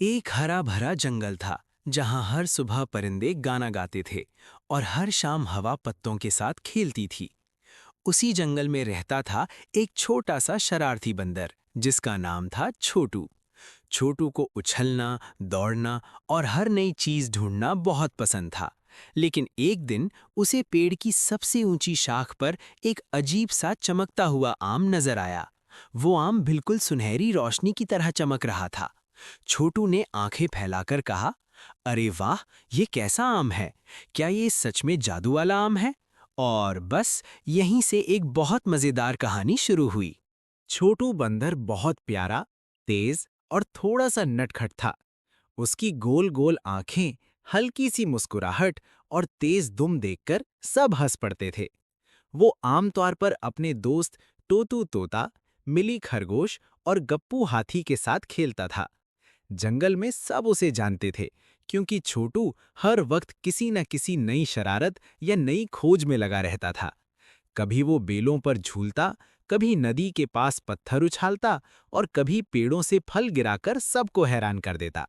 एक हरा भरा जंगल था जहां हर सुबह परिंदे गाना गाते थे और हर शाम हवा पत्तों के साथ खेलती थी। उसी जंगल में रहता था एक छोटा सा शरारती बंदर जिसका नाम था छोटू। छोटू को उछलना, दौड़ना और हर नई चीज ढूंढना बहुत पसंद था। लेकिन एक दिन उसे पेड़ की सबसे ऊंची शाख पर एक अजीब सा चमकता हुआ आम नजर आया। वो आम बिल्कुल सुनहरी रोशनी की तरह चमक रहा था। छोटू ने आंखें फैलाकर कहा, अरे वाह, ये कैसा आम है? क्या ये सच में जादू वाला आम है? और बस यहीं से एक बहुत मजेदार कहानी शुरू हुई। छोटू बंदर बहुत प्यारा, तेज और थोड़ा सा नटखट था। उसकी गोल गोल आंखें, हल्की सी मुस्कुराहट और तेज दुम देखकर सब हंस पड़ते थे। वो आमतौर पर अपने दोस्त टोतू तोता, मिली खरगोश और गप्पू हाथी के साथ खेलता था। जंगल में सब उसे जानते थे, क्योंकि छोटू हर वक्त किसी न किसी नई शरारत या नई खोज में लगा रहता था। कभी वो बेलों पर झूलता, कभी नदी के पास पत्थर उछालता और कभी पेड़ों से फल गिराकर सबको हैरान कर देता।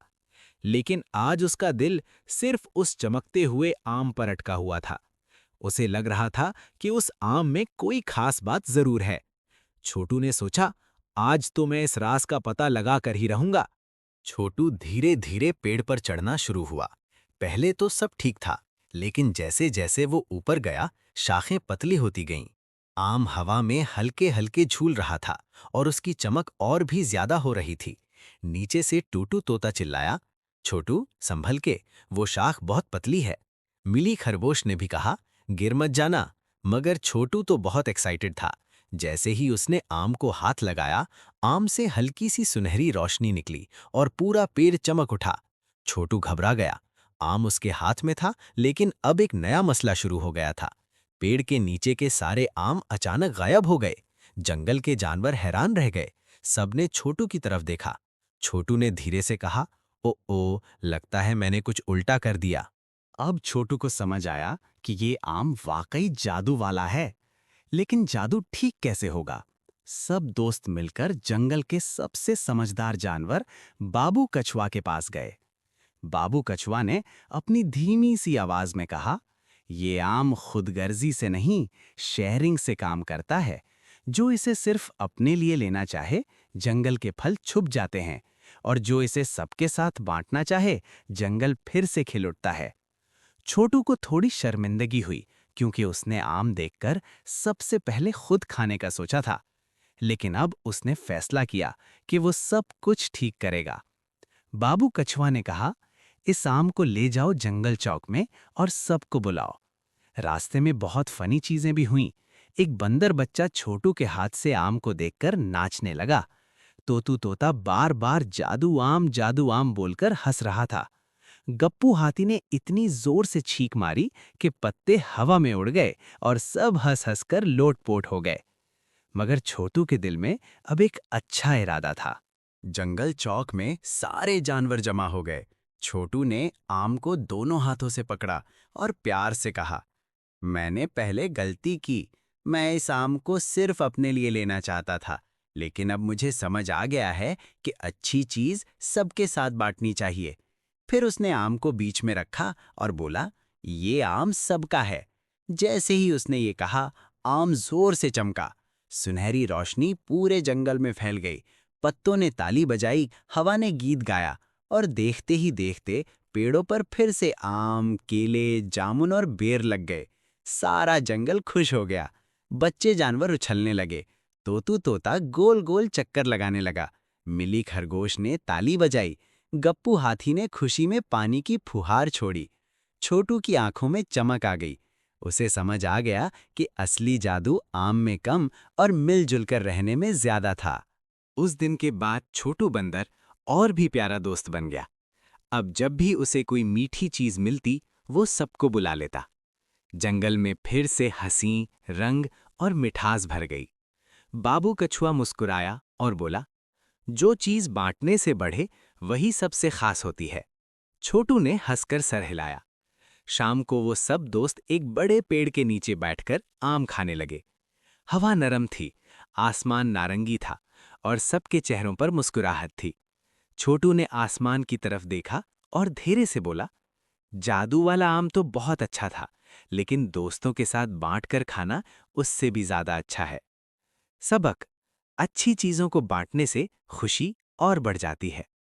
लेकिन आज उसका दिल सिर्फ उस चमकते हुए आम पर अटका हुआ था। उसे लग रहा था कि उस आम में कोई खास बात जरूर है। छोटू ने सोचा, आज तो मैं इस राज का पता लगा कर ही रहूंगा। छोटू धीरे धीरे पेड़ पर चढ़ना शुरू हुआ। पहले तो सब ठीक था, लेकिन जैसे जैसे वो ऊपर गया, शाखें पतली होती गईं। आम हवा में हल्के हल्के झूल रहा था और उसकी चमक और भी ज्यादा हो रही थी। नीचे से टूटू तोता चिल्लाया, छोटू संभल के, वो शाख बहुत पतली है। मिली खरगोश ने भी कहा, गिर मत जाना। मगर छोटू तो बहुत एक्साइटेड था। जैसे ही उसने आम को हाथ लगाया, आम से हल्की सी सुनहरी रोशनी निकली और पूरा पेड़ चमक उठा। छोटू घबरा गया। आम उसके हाथ में था, लेकिन अब एक नया मसला शुरू हो गया था। पेड़ के नीचे के सारे आम अचानक गायब हो गए। जंगल के जानवर हैरान रह गए। सबने छोटू की तरफ देखा। छोटू ने धीरे से कहा, ओ, लगता है मैंने कुछ उल्टा कर दिया। अब छोटू को समझ आया कि ये आम वाकई जादू वाला है। लेकिन जादू ठीक कैसे होगा? सब दोस्त मिलकर जंगल के सबसे समझदार जानवर बाबू कछुआ के पास गए। बाबू कछुआ ने अपनी धीमी सी आवाज में कहा, ये आम खुदगर्जी से नहीं, शेयरिंग से काम करता है। जो इसे सिर्फ अपने लिए लेना चाहे, जंगल के फल छुप जाते हैं, और जो इसे सबके साथ बांटना चाहे, जंगल फिर से खिल उठता है। छोटू को थोड़ी शर्मिंदगी हुई, क्योंकि उसने आम देखकर सबसे पहले खुद खाने का सोचा था। लेकिन अब उसने फैसला किया कि वो सब कुछ ठीक करेगा। बाबू कछुआ ने कहा, इस आम को ले जाओ जंगल चौक में और सबको बुलाओ। रास्ते में बहुत फनी चीजें भी हुईं। एक बंदर बच्चा छोटू के हाथ से आम को देखकर नाचने लगा। तोतू तोता बार बार जादू आम बोलकर हंस रहा था। गप्पू हाथी ने इतनी जोर से छींक मारी कि पत्ते हवा में उड़ गए और सब हंस हंस कर लोटपोट हो गए। मगर छोटू के दिल में अब एक अच्छा इरादा था। जंगल चौक में सारे जानवर जमा हो गए। छोटू ने आम को दोनों हाथों से पकड़ा और प्यार से कहा, मैंने पहले गलती की। मैं इस आम को सिर्फ अपने लिए लेना चाहता था, लेकिन अब मुझे समझ आ गया है कि अच्छी चीज सबके साथ बांटनी चाहिए। फिर उसने आम को बीच में रखा और बोला, ये आम सबका है। जैसे ही उसने ये कहा, आम जोर से चमका। सुनहरी रोशनी पूरे जंगल में फैल गई। पत्तों ने ताली बजाई, हवा ने गीत गाया, और देखते ही देखते पेड़ों पर फिर से आम, केले, जामुन और बेर लग गए। सारा जंगल खुश हो गया। बच्चे जानवर उछलने लगे। तोतू तोता गोल गोल चक्कर लगाने लगा। मिली खरगोश ने ताली बजाई। गप्पू हाथी ने खुशी में पानी की फुहार छोड़ी। छोटू की आंखों में चमक आ गई। उसे समझ आ गया कि असली जादू आम में कम और मिलजुल कर रहने में ज्यादा था। उस दिन के बाद छोटू बंदर और भी प्यारा दोस्त बन गया। अब जब भी उसे कोई मीठी चीज मिलती, वो सबको बुला लेता। जंगल में फिर से हंसी, रंग और मिठास भर गई। बाबू कछुआ मुस्कुराया और बोला, जो चीज बांटने से बढ़े, वही सबसे खास होती है। छोटू ने हंसकर सर हिलाया। शाम को वो सब दोस्त एक बड़े पेड़ के नीचे बैठकर आम खाने लगे। हवा नरम थी, आसमान नारंगी था और सबके चेहरों पर मुस्कुराहट थी। छोटू ने आसमान की तरफ देखा और धीरे से बोला, जादू वाला आम तो बहुत अच्छा था, लेकिन दोस्तों के साथ बांटकर खाना उससे भी ज्यादा अच्छा है। सबक: अच्छी चीजों को बांटने से खुशी और बढ़ जाती है।